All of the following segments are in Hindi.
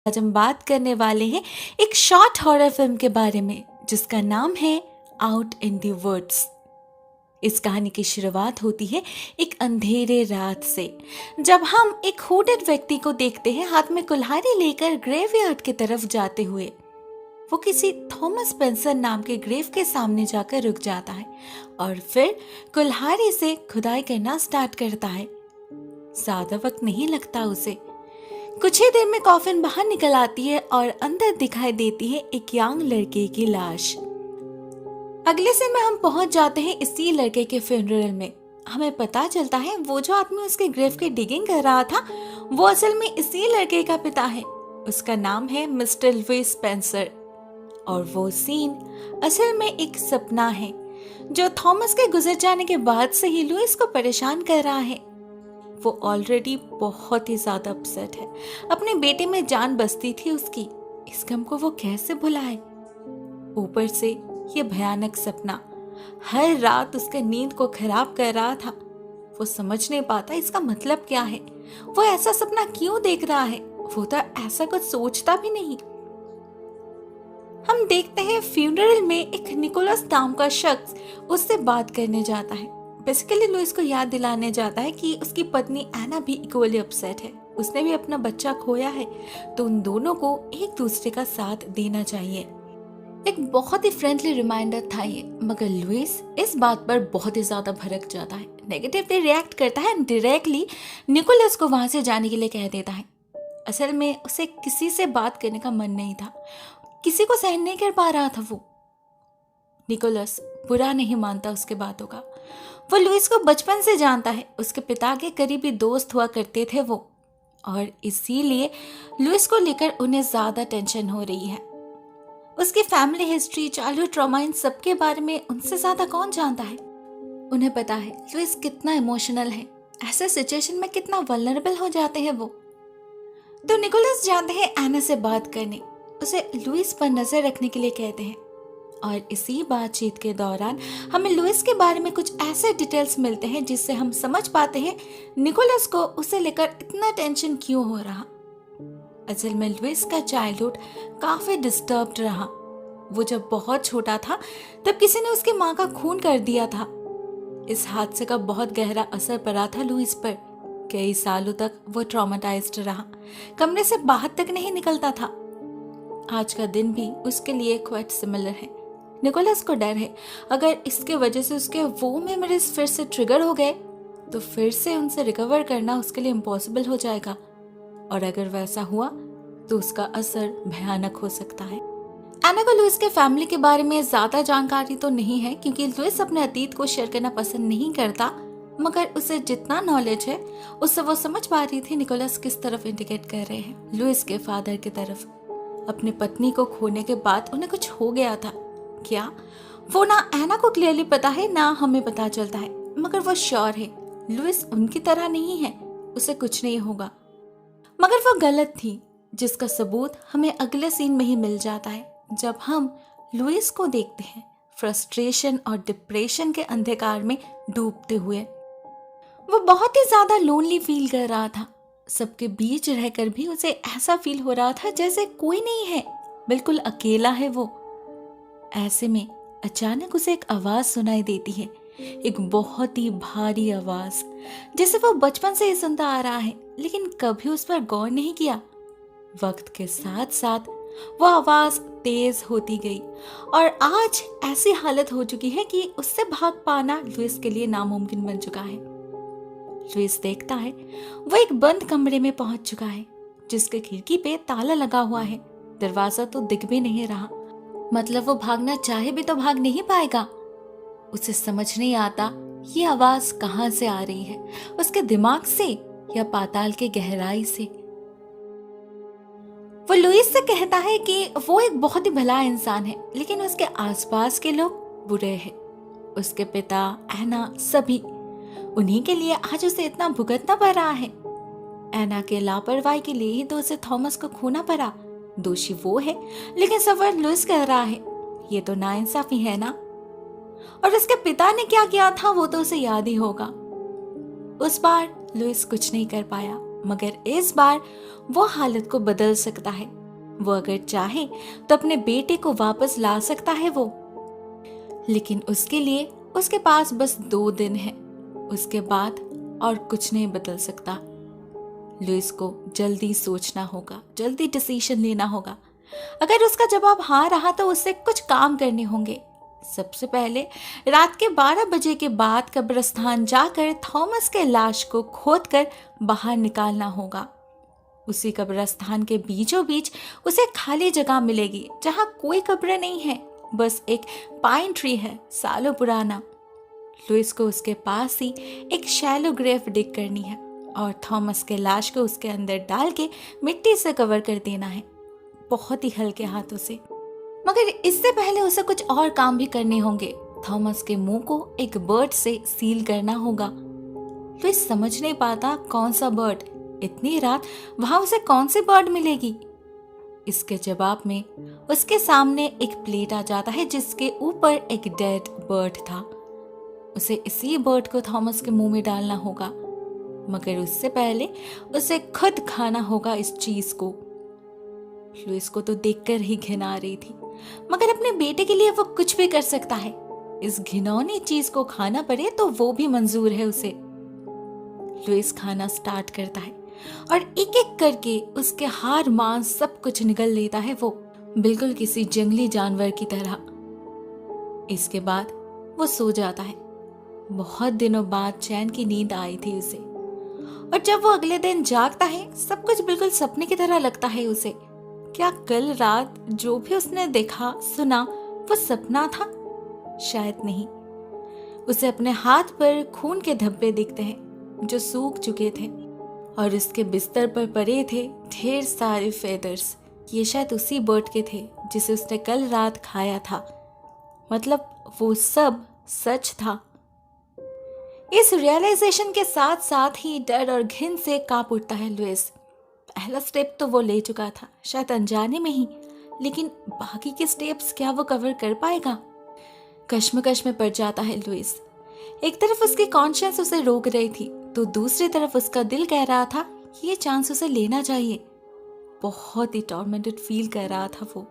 आज हम बात करने वाले हैं एक शॉर्ट हॉरर फिल्म के बारे में जिसका नाम है आउट इन द वुड्स। इस कहानी की शुरुआत होती है एक अंधेरे रात से, जब हम एक हुडेड व्यक्ति को देखते हैं हाथ में कुल्हाड़ी लेकर ग्रेवयार्ड की तरफ जाते हुए। वो किसी थॉमस स्पेंसर नाम के ग्रेव के सामने जाकर रुक जाता है और फिर कुल्हाड़ी से खुदाई करना स्टार्ट करता है। ज्यादा वक्त नहीं लगता उसे। कुछ ही देर में कॉफिन बाहर निकल आती है और अंदर दिखाई देती है एक यंग लड़के की लाश। अगले सीन में हम पहुंच जाते हैं इसी लड़के के फ्यूनरल में। हमें पता चलता है वो जो आदमी उसके ग्रेव की डिगिंग कर रहा था वो असल में इसी लड़के का पिता है। उसका नाम है मिस्टर लुइस स्पेंसर और वो सीन असल में एक सपना है जो थॉमस के गुजर जाने के बाद से ही लुइस को परेशान कर रहा है। वो ऑलरेडी बहुत ही ज्यादा अपसेट है। अपने बेटे में जान बसती थी उसकी, इस गम को वो कैसे भुलाए। ऊपर से ये भयानक सपना हर रात उसके नींद को खराब कर रहा था। वो समझ नहीं पाता इसका मतलब क्या है, वो ऐसा सपना क्यों देख रहा है। वो तो ऐसा कुछ सोचता भी नहीं। हम देखते हैं फ्यूनरल में एक निकोलस नाम का शख्स उससे बात करने जाता है। बेसिकली लुइस को याद दिलाने जाता है कि उसकी पत्नी एना भी इक्वली अपसेट है। उसने भी अपना बच्चा खोया है, तो उन दोनों को एक दूसरे का साथ देना चाहिए। एक बहुत ही फ्रेंडली रिमाइंडर था ये, मगर लुइस इस बात पर बहुत ही ज्यादा भड़क जाता है, नेगेटिवली रिएक्ट करता है, डायरेक्टली निकोलस को वहां से जाने के लिए कह देता है। असल में उसे किसी से बात करने का मन नहीं था, किसी को सहन नहीं कर पा रहा था वो। निकोलस बुरा नहीं मानता उसके बातों का। वो लुइस को बचपन से जानता है, उसके पिता के करीबी दोस्त हुआ करते थे वो, और इसीलिए लुइस को लेकर उन्हें ज्यादा टेंशन हो रही है। उसकी फैमिली हिस्ट्री, चाइल्डहुड ट्रॉमा, इन सब के बारे में उनसे ज्यादा कौन जानता है। उन्हें पता है लुइस कितना इमोशनल है, ऐसे सिचुएशन में कितना वल्नरेबल हो जाते हैं वो। तो निकोलस जाते हैं एना से बात करने, उसे लुइस पर नजर रखने के लिए कहते हैं। और इसी बातचीत के दौरान हमें लुइस के बारे में कुछ ऐसे डिटेल्स मिलते हैं जिससे हम समझ पाते हैं निकोलस को उसे लेकर इतना टेंशन क्यों हो रहा। असल में लुइस का चाइल्डहुड काफी डिस्टर्ब्ड रहा। वो जब बहुत छोटा था तब किसी ने उसकी माँ का खून कर दिया था। इस हादसे का बहुत गहरा असर पड़ा था लुइस पर। कई सालों तक वो ट्रॉमेटाइज्ड रहा, कमरे से बाहर तक नहीं निकलता था। आज का दिन भी उसके लिए क्वाइट सिमिलर है। निकोलस को डर है अगर इसके वजह से उसके वो मेमोरीज फिर से ट्रिगर हो गए तो फिर से उनसे रिकवर करना उसके लिए इम्पॉसिबल हो जाएगा, और अगर वैसा हुआ तो उसका असर भयानक हो सकता है। एना को लुइस के फैमिली के बारे में ज्यादा जानकारी तो नहीं है क्योंकि लुइस अपने अतीत को शेयर करना पसंद नहीं करता, मगर उसे जितना नॉलेज है उससे वो समझ पा रही थी निकोलस किस तरफ इंडिकेट कर रहे हैं। लुइस के फादर की तरफ। अपनी पत्नी को खोने के बाद उन्हें कुछ हो गया था। क्या? वो ना एना को क्लियरली पता है ना हमें पता चलता है, मगर वो श्योर है लुइस उनकी तरह नहीं है, उसे कुछ नहीं होगा। मगर वो गलत थी, जिसका सबूत हमें अगले सीन में ही मिल जाता है जब हम लुइस को देखते हैं फ्रस्ट्रेशन और डिप्रेशन के अंधकार में डूबते हुए। वो बहुत ही ज्यादा लोनली फील कर रहा था। सबके बीच रहकर भी उसे ऐसा फील हो रहा था जैसे कोई नहीं है, बिल्कुल अकेला है वो। ऐसे में अचानक उसे एक आवाज सुनाई देती है, एक बहुत ही भारी आवाज, जिसे वो बचपन से ही सुनता आ रहा है लेकिन कभी उस पर गौर नहीं किया। वक्त के साथ साथ वो आवाज तेज होती गई और आज ऐसी हालत हो चुकी है कि उससे भाग पाना लुइस के लिए नामुमकिन बन चुका है। लुइस देखता है वो एक बंद कमरे में पहुंच चुका है जिसके खिड़की पे ताला लगा हुआ है। दरवाजा तो दिख भी नहीं रहा, मतलब वो भागना चाहे भी तो भाग नहीं पाएगा। उसे समझ नहीं आता ये आवाज कहां से आ रही है, उसके दिमाग से या पाताल के गहराई से। वो लुइस से कहता है कि वो एक बहुत ही भला इंसान है लेकिन उसके आसपास के लोग बुरे हैं। उसके पिता, एना, सभी, उन्हीं के लिए आज उसे इतना भुगतना पड़ रहा है। एना के लापरवाही के लिए ही तो उसे थॉमस को खोना पड़ा। दोषी वो है लेकिन सफर लुइस कह रहा है। ये तो नाइंसाफी है ना। और उसके पिता ने क्या किया था वो तो उसे याद ही होगा। उस बार लुइस कुछ नहीं कर पाया, मगर इस बार वो हालत को बदल सकता है। वो अगर चाहे तो अपने बेटे को वापस ला सकता है वो, लेकिन उसके लिए उसके पास बस 2 दिन है। उसके बाद और कुछ नहीं बदल सकता। लुइस को जल्दी सोचना होगा, जल्दी डिसीजन लेना होगा। अगर उसका जवाब हाँ रहा तो उसे कुछ काम करने होंगे। सबसे पहले रात के 12 बजे के बाद कब्रिस्तान जाकर थॉमस के लाश को खोदकर बाहर निकालना होगा। उसी कब्रिस्तान के बीचों बीच उसे खाली जगह मिलेगी जहां कोई कब्र नहीं है, बस एक पाइन ट्री है सालों पुराना। लुइस को उसके पास ही एक शैलो ग्रेव डिग करनी है और थॉमस के लाश को उसके अंदर डाल के मिट्टी से कवर कर देना है, बहुत ही हल्के हाथों से। मगर इससे पहले उसे कुछ और काम भी करने होंगे। थॉमस के मुंह को एक बर्ड से सील करना होगा। लुइस समझ नहीं पाता कौन सा बर्ड, इतनी रात वहां उसे कौन सी बर्ड मिलेगी। इसके जवाब में उसके सामने एक प्लेट आ जाता है जिसके ऊपर एक डेड बर्ड था। उसे इसी बर्ड को थॉमस के मुंह में डालना होगा, मगर उससे पहले उसे खुद खाना होगा इस चीज को। लुइस को तो देखकर ही घिन आ रही थी, मगर अपने बेटे के लिए वो कुछ भी कर सकता है। इस घिनौनी चीज को खाना पड़े तो वो भी मंजूर है उसे। लुइस खाना स्टार्ट करता है और एक एक करके उसके हाड़ मांस सब कुछ निगल लेता है वो, बिल्कुल किसी जंगली जानवर की तरह। इसके बाद वो सो जाता है। बहुत दिनों बाद चैन की नींद आई थी उसे, और जब वो अगले दिन जागता है सब कुछ बिल्कुल सपने की तरह लगता है उसे। क्या कल रात जो भी उसने देखा सुना वो सपना था? शायद नहीं। उसे अपने हाथ पर खून के धब्बे दिखते हैं जो सूख चुके थे, और उसके बिस्तर पर पड़े थे ढेर सारे फेदर्स। ये शायद उसी बर्ड के थे जिसे उसने कल रात खाया था। मतलब वो सब सच था। इस रियलाइजेशन के साथ साथ ही डर और घिन से कांप उठता है लुइस। पहला स्टेप तो वो ले चुका था, शायद अनजाने में ही, लेकिन बाकी के स्टेप्स क्या वो कवर कर पाएगा? कश्मकश में पड़ जाता है लुइस। एक तरफ उसकी कॉन्शियंस उसे रोक रही थी, तो दूसरी तरफ उसका दिल कह रहा था ये चांस उसे लेना चाहिए। बहुत ही टॉर्मेंटेड फील कर रहा था वो।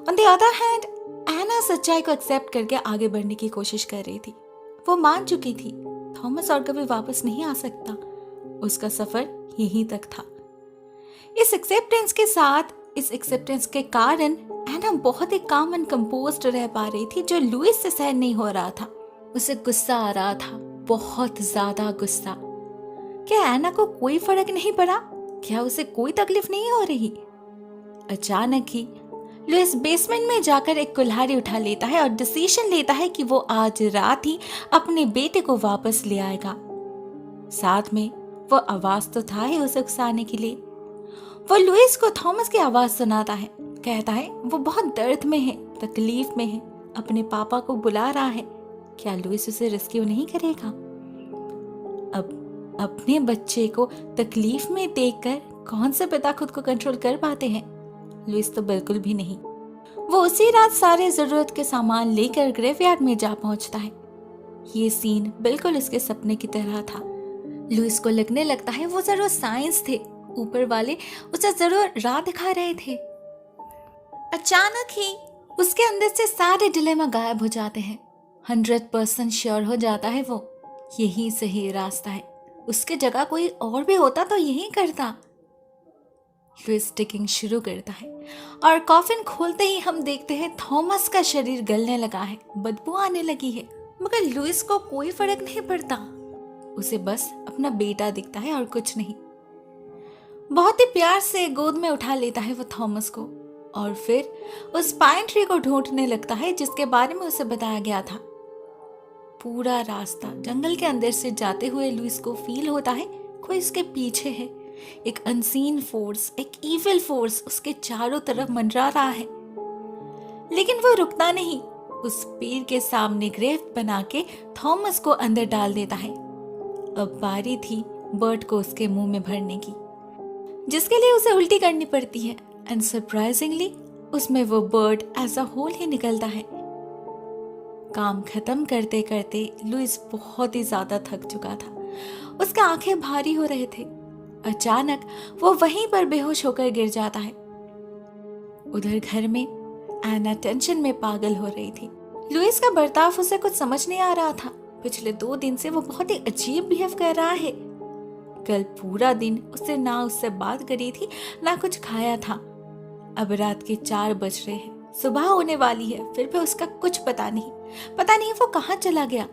ऑन द अदर हैंड, एना सच्चाई को एक्सेप्ट करके आगे बढ़ने की कोशिश कर रही थी। वो मान चुकी थी थॉमस और कभी वापस नहीं आ सकता। उसका सफर यहीं तक था। इस एक्सेप्टेंस के साथ, इस एक्सेप्टेंस के कारण एना बहुत ही काम एंड कंपोज्ड रह पा रही थी, जो लुइस से सहन नहीं हो रहा था। उसे गुस्सा आ रहा था, बहुत ज्यादा गुस्सा। क्या एना को कोई फर्क नहीं पड़ा? क्या उसे कोई तकलीफ नहीं हो रही? अचानक ही लुइस बेसमेंट में जाकर एक कुल्हाड़ी उठा लेता है और डिसीजन लेता है कि वो आज रात ही अपने बेटे को वापस ले आएगा। साथ में वो आवाज तो था ही उसे उकसाने के लिए। वो लुइस को थॉमस की आवाज सुनाता है। कहता है वो बहुत दर्द में है, तकलीफ में है, अपने पापा को बुला रहा है। क्या लुइस उसे रेस्क्यू नहीं करेगा? अब अपने बच्चे को तकलीफ में देखकर कौन से पिता खुद को कंट्रोल कर पाते हैं? लुइस तो बिल्कुल भी नहीं। वो उसी रात सारे जरूरत के सामान लेकर ग्रेवयार्ड में जा पहुंचता है। ये सीन बिल्कुल उसके सपने की तरह था। लुइस को लगने लगता है वो जरूर साइंस थे, ऊपर वाले उसे जरूर राह दिखा रहे थे। अचानक ही उसके अंदर से सारे डिलेमा गायब हो जाते हैं। 100% श्योर हो जाता है वो यही सही रास्ता है। उसके जगह कोई और भी होता तो यही करता। लुइस टिकिंग शुरू करता है और कॉफिन खोलते ही हम देखते हैं थॉमस का शरीर गलने लगा है, बदबू आने लगी है, मगर लुइस को कोई फर्क नहीं पड़ता। उसे बस अपना बेटा दिखता है और कुछ नहीं। बहुत ही प्यार से गोद में उठा लेता है वो थॉमस को, और फिर उस पाइन ट्री को ढूंढने लगता है जिसके बारे में उसे बताया गया था। पूरा रास्ता जंगल के अंदर से जाते हुए लुइस को फील होता है कोई उसके पीछे है। एक अनसीन फोर्स, एक इविल फोर्स उसके चारों तरफ मंडरा रहा है, लेकिन वो रुकता नहीं। उस पेड़ के सामने ग्रेव बना के थॉमस को अंदर डाल देता है। अब बारी थी बर्ड को उसके मुंह में भरने की, जिसके लिए उसे उल्टी करनी पड़ती है, एंड सरप्राइजिंगली उसमें वो बर्ड एज अ होल ही निकलता है। काम खत्म करते करते लुइस बहुत ही ज्यादा थक चुका था। उसके आंखें भारी हो रहे थे। अचानक वो वहीं पर बेहोश होकर गिर जाता है। उधर घर में एना टेंशन में पागल हो रही थी। लुइस का बर्ताव उसे कुछ समझ नहीं आ रहा था। पिछले 2 दिन से वो बहुत ही अजीब बिहेव कर रहा है। कल पूरा दिन उसने ना उससे बात करी थी, ना कुछ खाया था। अब रात के 4 बज रहे हैं, सुबह होने वाली है, फिर भी उसका कुछ पता नहीं वो कहाँ चला गया।